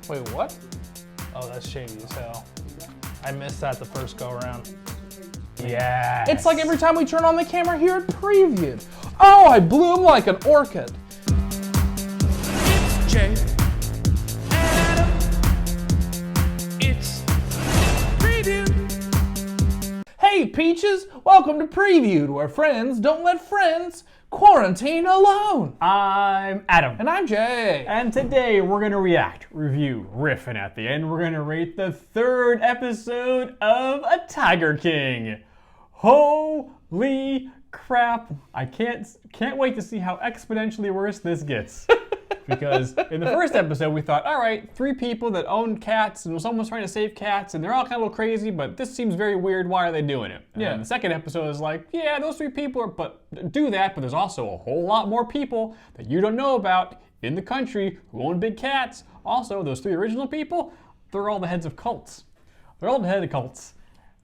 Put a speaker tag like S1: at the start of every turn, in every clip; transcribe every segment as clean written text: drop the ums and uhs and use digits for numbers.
S1: Wait, what? Oh, that's shady as hell. I missed that the first go around.
S2: Yeah.
S1: It's like every time we turn on the camera here at Previewed. Oh, I bloom like an orchid.
S3: It's Jay and Adam. It's Preview.
S1: Hey, Peaches, welcome to Previewed, where friends don't let friends quarantine alone.
S2: I'm Adam.
S1: And I'm Jay.
S2: And today we're going to react, review, riff, and at the end we're going to rate the third episode of A Tiger King. Holy crap. I can't wait to see how exponentially worse this gets. Because in the first episode we thought, all right, 3 people that own cats and someone's trying to save cats and they're all kind of a little crazy, but this seems very weird. Why are they doing it? And
S1: Yeah.
S2: the second episode is like, yeah, those 3 people do that, but there's also a whole lot more people that you don't know about in the country who own big cats. Also, those 3 original people, they're all the heads of cults. They're all the head of cults.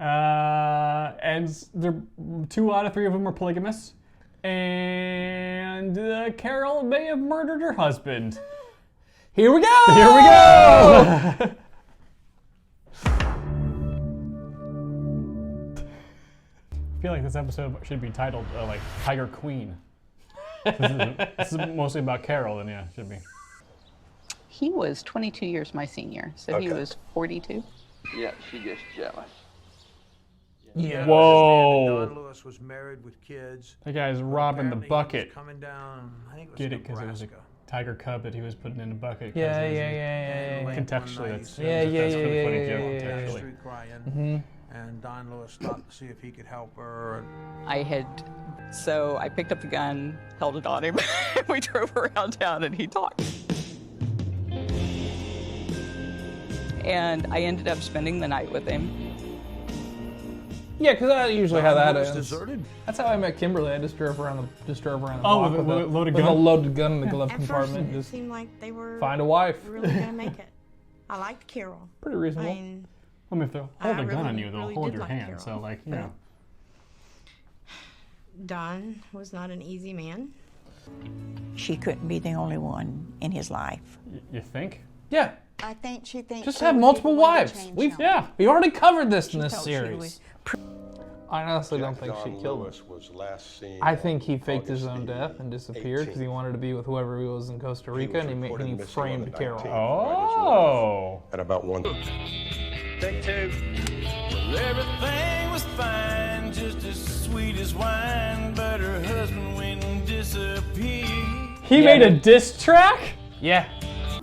S2: And 2 out of 3 of them are polygamous. And Carol may have murdered her husband.
S1: Here we go!
S2: Here we go! I feel like this episode should be titled like Tiger Queen. This is mostly about Carol, then yeah, it should be.
S4: He was 22 years my senior, so he was 42.
S5: Yeah, she gets jealous.
S1: Yeah.
S2: Whoa.
S6: Don Lewis was married with kids.
S2: That guy's robbing the
S6: Apparently he was
S2: bucket.
S6: coming down, I think it was
S2: Get it? Because it was a
S6: Nebraska.
S2: tiger cub that he was putting in a bucket.
S1: Yeah.
S2: Contextually, that's
S1: Yeah.
S2: that's a funny
S1: Yeah.
S2: joke.
S6: On the
S2: Contextually.
S6: street crying, and Don Lewis stopped to see if he could help her.
S4: So I picked up the gun, held it on him, and we drove around town and he talked. And I ended up spending the night with him.
S1: Yeah, because that's usually how that
S6: Don Lewis
S1: ends.
S6: deserted.
S1: That's how I met Kimberly. I just drove around the block
S2: Oh, with a loaded gun?
S1: With a loaded gun in the glove
S7: At
S1: compartment.
S7: first, it
S1: Just
S7: seemed like they were
S1: find a wife.
S7: really gonna make it. I liked Carol.
S1: Pretty
S7: I
S1: reasonable.
S7: mean,
S2: I mean, if they'll hold
S7: I
S2: a gun
S7: really-
S2: on you, they'll
S7: really
S2: hold
S7: did
S2: your
S7: like
S2: hand.
S7: Carol.
S2: So, like, you know.
S7: Don was not an easy man.
S8: She couldn't be the only one in his life.
S2: You think?
S1: Yeah,
S9: I think she thinks
S1: just
S9: other
S1: have multiple
S9: people want
S1: wives.
S9: to change
S1: We've
S9: him.
S1: already covered this in this
S8: felt she
S1: series.
S8: was
S1: I honestly don't think she killed him. I think he faked his own death and disappeared because he wanted to be with whoever he was in Costa Rica, and he framed Carol.
S2: Oh.
S10: At about 1.
S3: Take 2. Well, everything was fine, just as sweet as wine, but her husband went and disappeared.
S2: He made a diss track?
S1: Yeah.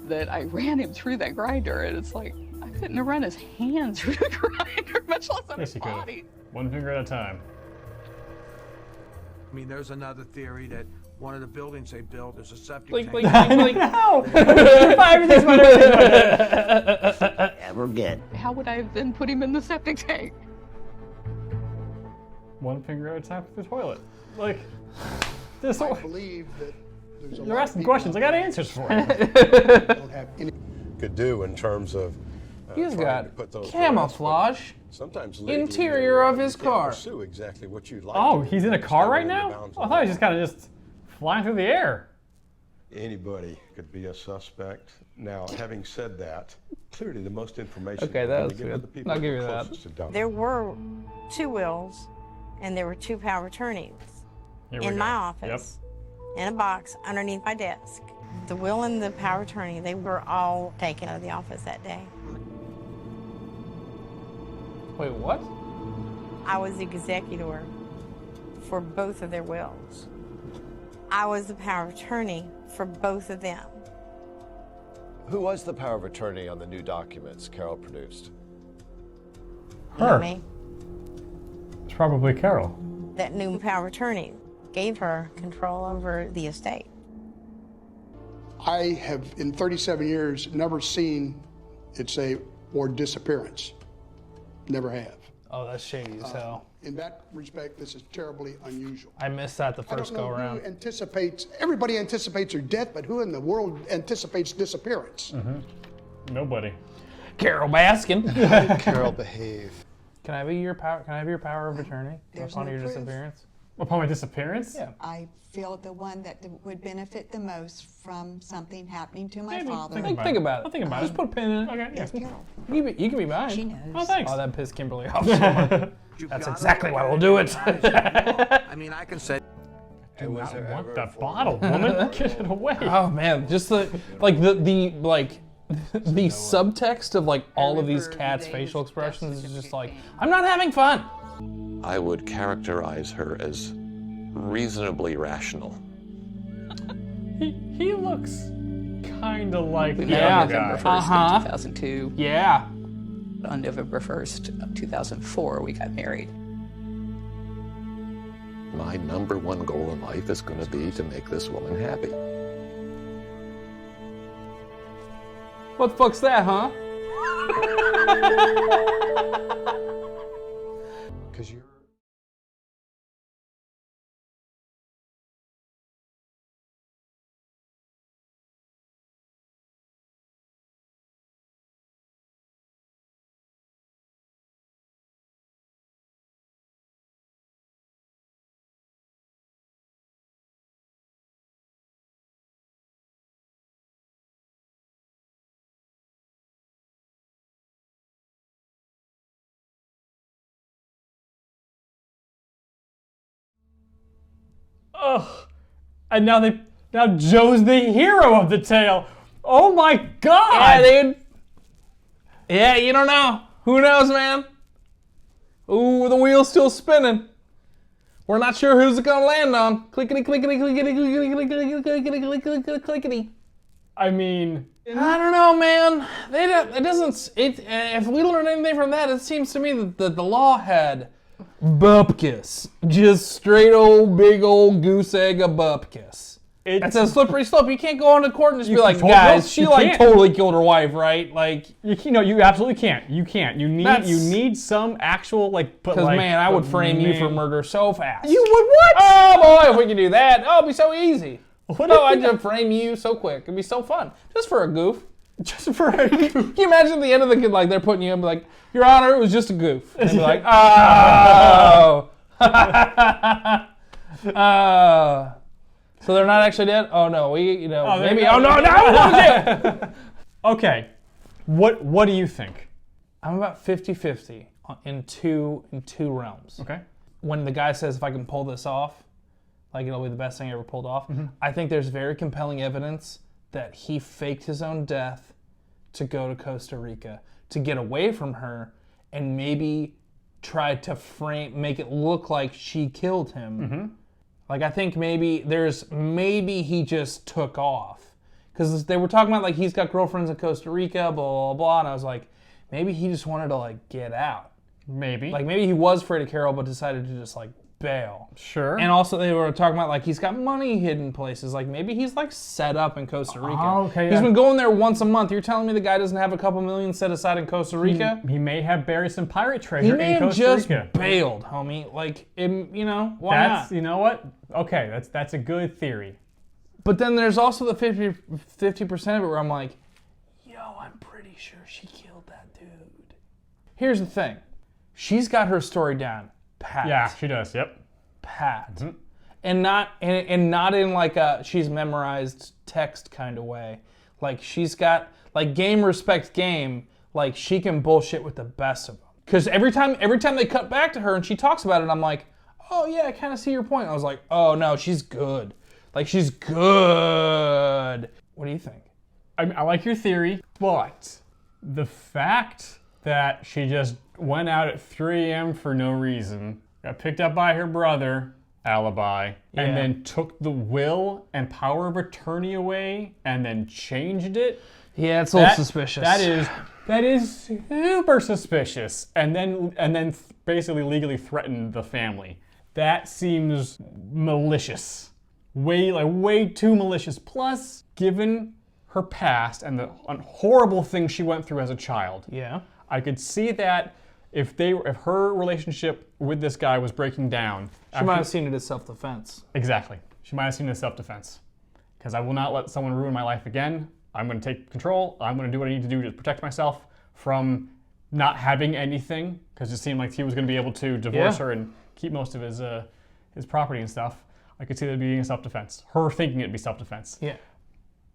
S4: That I ran him through that grinder, and it's like, I couldn't have run his hands through the grinder, much less on
S2: Yes,
S4: his
S2: he could.
S4: body.
S2: One finger at a time.
S6: I mean, there's another theory that one of the buildings they built is a septic
S1: Like,
S6: tank.
S2: No! Everything's fine.
S5: Ever get.
S4: How would I have then put him in the septic tank?
S2: One finger at a time for the toilet. Like, this.
S11: I believe that there's a
S2: You're
S11: lot
S2: asking
S11: of people
S2: questions. I got answers for you.
S11: that don't have any.
S10: Could do in terms of.
S1: He's
S10: trying
S1: got
S10: to put those
S1: camouflage.
S10: rest, but sometimes
S1: Interior of his
S10: you can't
S1: car.
S10: Pursue exactly what you'd like.
S2: Oh,
S10: to
S2: he's in a
S10: do.
S2: car
S10: Stay
S2: right
S10: within the
S2: now?
S10: bounds
S2: I
S10: of
S2: thought he
S10: the
S2: was just kind of just flying through the air.
S10: Anybody could be a suspect. Now, having said that, clearly the most information.
S1: Okay,
S10: we're
S1: that
S10: gonna
S1: was
S10: give to
S1: good.
S10: the people
S1: I'll give
S10: who
S1: you
S10: are
S1: that.
S10: closest to Don.
S7: There were 2 wills, and there were 2 power of attorneys
S2: Here we
S7: in
S2: go.
S7: my office, in a box underneath my desk. The will and the power of attorney, they were all taken out of the office that day.
S1: Wait, what?
S7: I was the executor for both of their wills. I was the power of attorney for both of them.
S12: Who was the power of attorney on the new documents Carol produced?
S2: Her.
S7: Not me.
S2: It's probably Carol.
S7: That new power of attorney gave her control over the estate.
S11: I have, in 37 years, never seen it say or disappearance. Never have.
S1: Oh, that's shady as hell.
S11: In that respect, this is terribly unusual.
S1: I missed that the
S11: I
S1: first
S11: don't know
S1: go around.
S11: who anticipates. Everybody anticipates her death, but who in the world anticipates disappearance?
S2: Nobody.
S1: Carol Baskin.
S12: Carol behave.
S1: Can I be your power? Can I have your power of attorney
S9: There's
S1: upon
S9: no
S1: your
S9: proof.
S1: disappearance?
S2: Upon my disappearance?
S1: Yeah.
S9: I feel the one that would benefit the most from something happening to my
S2: Maybe.
S9: father.
S1: Think about it.
S2: I'll think about
S1: Just
S2: it.
S1: put a pin in it.
S2: Okay, yeah.
S9: Carol.
S1: You can be mine.
S8: She knows.
S2: Oh, thanks.
S1: Oh, that pissed Kimberly off so much. That's exactly why we'll do it.
S6: I mean, I can say.
S2: Do
S12: was
S2: not
S12: there
S2: want
S12: ever
S2: that
S12: a form
S2: bottle,
S12: of-
S2: woman. Get it away.
S1: Oh man, just the subtext of like all of these cats' facial expressions is just like, I'm not having fun.
S13: I would characterize her as reasonably rational.
S2: He looks kind of like the
S1: Yeah.
S2: other
S4: November
S2: guy.
S4: 1st, 2002.
S1: Yeah.
S4: On November 1st, 2004, we got married.
S13: My number one goal in life is going to be to make this woman happy.
S1: What the fuck's that, huh?
S12: Because you're.
S2: Ugh. And now Joe's the hero of the tale. Oh my God!
S1: Yeah, dude. Yeah, you don't know. Who knows, man? Ooh, the wheel's still spinning. We're not sure who's it gonna land on. Clickety, clickety, clickety, clickety, clickety, clickety, clickety, clickety.
S2: I mean,
S1: I don't know, man. If we learn anything from that, it seems to me that the law had bupkis. Just straight old, big old goose egg of bupkis. It's a slippery slope. You can't go on to court and just be like, guys, she totally killed her wife, right? Like,
S2: you absolutely can't. You can't. You need some actual
S1: Because man, I would frame you for murder so fast.
S2: You would what?
S1: Oh boy, if we could do that, it'd be so easy. I'd just frame you so quick. It'd be so fun, just for a goof.
S2: Just for a goof.
S1: Can you imagine at the end of the like they're putting you in, like, Your Honor, it was just a goof. And they'd be like, oh. So they're not actually dead? Oh no, maybe. Oh no,
S2: Okay, what do you think?
S1: I'm about 50-50 in two realms.
S2: Okay.
S1: When the guy says, if I can pull this off, like it'll be the best thing I ever pulled off, I think there's very compelling evidence that he faked his own death to go to Costa Rica, to get away from her, and maybe tried to make it look like she killed him. Like, I think maybe he just took off. Because they were talking about, like, he's got girlfriends in Costa Rica, blah, blah, blah, and I was like, maybe he just wanted to, like, get out.
S2: Maybe.
S1: Like, maybe he was afraid of Carol, but decided to just, like, bail.
S2: Sure.
S1: And also they were talking about, like, he's got money hidden places. Like, maybe he's, like, set up in Costa Rica.
S2: Oh, okay,
S1: He's been going there once a month. You're telling me the guy doesn't have a couple million set aside in Costa Rica?
S2: He may have buried some pirate treasure
S1: in
S2: Costa
S1: just
S2: Rica.
S1: Bailed, homie. Like, why not?
S2: You know what? Okay, that's a good theory.
S1: But then there's also the 50% of it where I'm like, yo, I'm pretty sure she killed that dude. Here's the thing. She's got her story down. Pat.
S2: Yeah, she does. Yep.
S1: Pat. And not in like a she's memorized text kind of way. Like she's got like game respect game. Like she can bullshit with the best of them. Because every time they cut back to her and she talks about it, I'm like, oh yeah, I kind of see your point. I was like, oh no, she's good. Like she's good. What do you think?
S2: I like your theory, but the fact that she just went out at 3 a.m. for no reason, got picked up by her brother, alibi, and then took the will and power of attorney away and then changed it.
S1: Yeah, it's a little suspicious.
S2: That is super suspicious. And then basically legally threatened the family. That seems malicious. Way too malicious. Plus, given her past and the horrible things she went through as a child.
S1: Yeah.
S2: I could see that if her relationship with this guy was breaking down.
S1: She might have seen it as self-defense.
S2: Exactly. She might have seen it as self-defense. Because I will not let someone ruin my life again. I'm going to take control. I'm going to do what I need to do to protect myself from not having anything. Because it seemed like he was going to be able to divorce her and keep most of his his property and stuff, I could see that being self-defense. Her thinking it'd be self-defense.
S1: Yeah.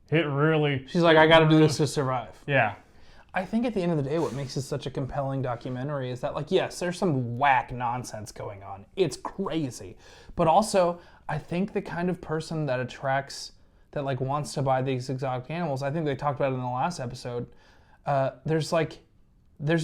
S2: It really...
S1: She's like, I gotta do this to survive.
S2: Yeah.
S1: I think at the end of the day, what makes it such a compelling documentary is that, like, yes, there's some whack nonsense going on. It's crazy. But also, I think the kind of person that attracts, that, like, wants to buy these exotic animals, I think they talked about it in the last episode, there's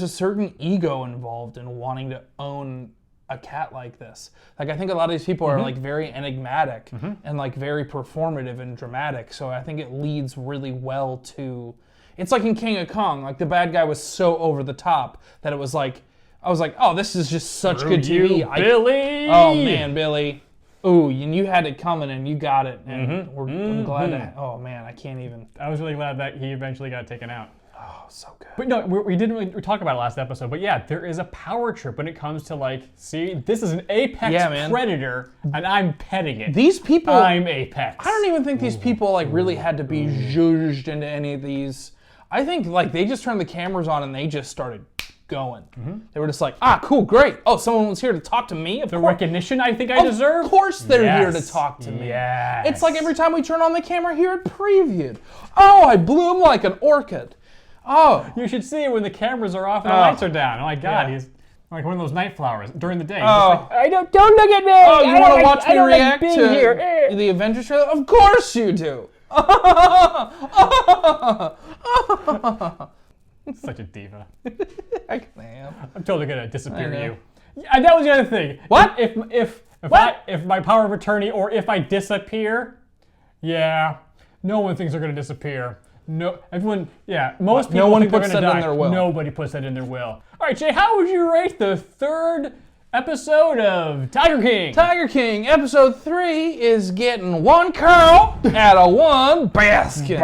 S1: a certain ego involved in wanting to own a cat like this. Like, I think a lot of these people are, like, very enigmatic and, like, very performative and dramatic. So I think it leads really well to... It's like in King of Kong. Like, the bad guy was so over the top that it was like... I was like, oh, this is just such good TV.
S2: Billy!
S1: Oh, man, Billy. Ooh, and you had it coming and you got it. And I'm glad to... Oh, man, I can't even...
S2: I was really glad that he eventually got taken out.
S1: Oh, so good.
S2: But no, we didn't really talk about it last episode, but yeah, there is a power trip when it comes to, like, see, this is an apex predator, and I'm petting it.
S1: These people...
S2: I'm Apex.
S1: I don't even think these people, like, really had to be zhuzhed into any of these. I think, like, they just turned the cameras on and they just started going. They were just like, ah, cool, great. Oh, someone was here to talk to me?
S2: The recognition I think I deserve?
S1: Of course they're here to talk to me.
S2: Yes.
S1: It's like every time we turn on the camera here at Previewed. Oh, I bloom like an orchid. Oh.
S2: You should see it when the cameras are off and the lights are down. Oh my God, he's like one of those night flowers during the day.
S1: Oh.
S2: Like, don't look at me.
S1: Oh, you want to watch me react to the Avengers trailer? Of course you do.
S2: Such a diva.
S1: I am.
S2: I'm totally gonna disappear you. And that was the other thing.
S1: What?
S2: If my power of attorney or if I disappear, yeah, no one thinks they're gonna disappear. No, everyone, yeah, most people
S1: no one
S2: think
S1: puts
S2: they're
S1: that
S2: gonna
S1: in
S2: die.
S1: their will.
S2: Nobody puts that in their will. All right, Jay, how would you rate the third episode of Tiger King?
S1: Tiger King, episode 3 is getting 1 curl out of 1 basket.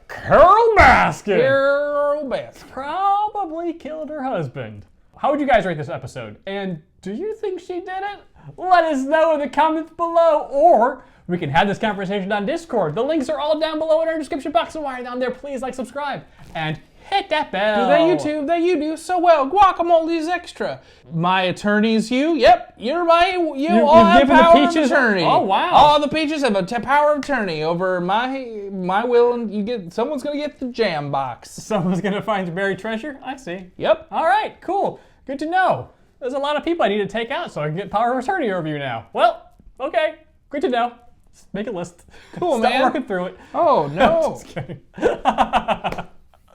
S2: Carol Baskin.
S1: Carol Baskin.
S2: Probably killed her husband. How would you guys rate this episode? And do you think she did it? Let us know in the comments below, or we can have this conversation on Discord. The links are all down below in our description box, so while you're down there, please like, subscribe, and hit that bell.
S1: Do that YouTube that you do so well. Guacamole's extra. My attorney's you. Yep, you're you all have power of attorney.
S2: Oh wow!
S1: All the peaches have a power of attorney over my will, and someone's gonna get the jam box.
S2: Someone's gonna find the buried treasure. I see.
S1: Yep.
S2: All right, cool. Good to know. There's a lot of people I need to take out so I can get power of attorney over you now. Well, okay. Good to know. Just make a list.
S1: Cool,
S2: Stop
S1: man.
S2: working through it.
S1: Oh no.
S2: Just kidding.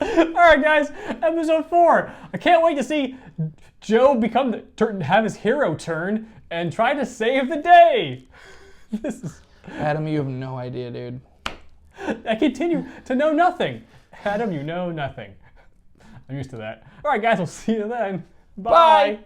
S2: All right, guys, episode 4. I can't wait to see Joe have his hero turn and try to save the day. This is...
S1: Adam, you have no idea, dude.
S2: I continue to know nothing. Adam, you know nothing. I'm used to that. All right, guys, we'll see you then. Bye.